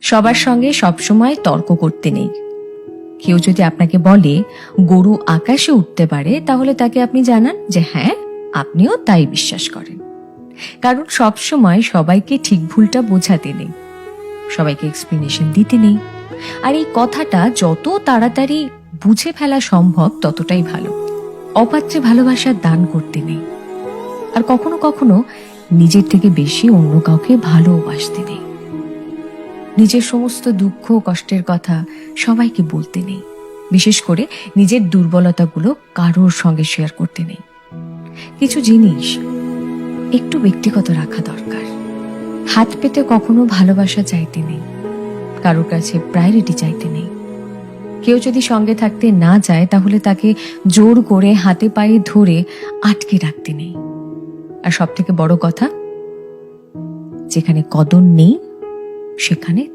সবার সঙ্গে সবসময় তর্ক করতে নেই। কেউ যদি আপনাকে বলে গরু আকাশে উঠতে পারে, তাহলে তাকে আপনি জানান যে হ্যাঁ, আপনিও তাই বিশ্বাস করেন। কারণ সবসময় সবাইকে ঠিক ভুলটা বোঝাতে নেই, সবাইকে এক্সপ্লেনেশন দিতে নেই। আর এই কথাটা যত তাড়াতাড়ি বুঝে ফেলা সম্ভব ততটাই ভালো। অপাত্রে ভালোবাসার দান করতে নেই। আর কখনো কখনো নিজের থেকে বেশি অন্য কাউকে ভালোবাসতে নেই। নিজের সমস্ত দুঃখ কষ্টের কথা সবাইকে বলতে নেই। বিশেষ করে নিজের দুর্বলতাগুলো কারোর সঙ্গে শেয়ার করতে নেই। কিছু জিনিস একটু ব্যক্তিগত রাখা দরকার। হাত পেতে কখনো ভালোবাসা চাইতে নেই, কারোর কাছে প্রায়োরিটি চাইতে নেই। কেউ যদি সঙ্গে থাকতে না চায়, তাহলে তাকে জোর করে হাতে পায়ে ধরে আটকে রাখতে নেই। আর সব থেকে বড় কথা, যেখানে কদর নেই সেখানে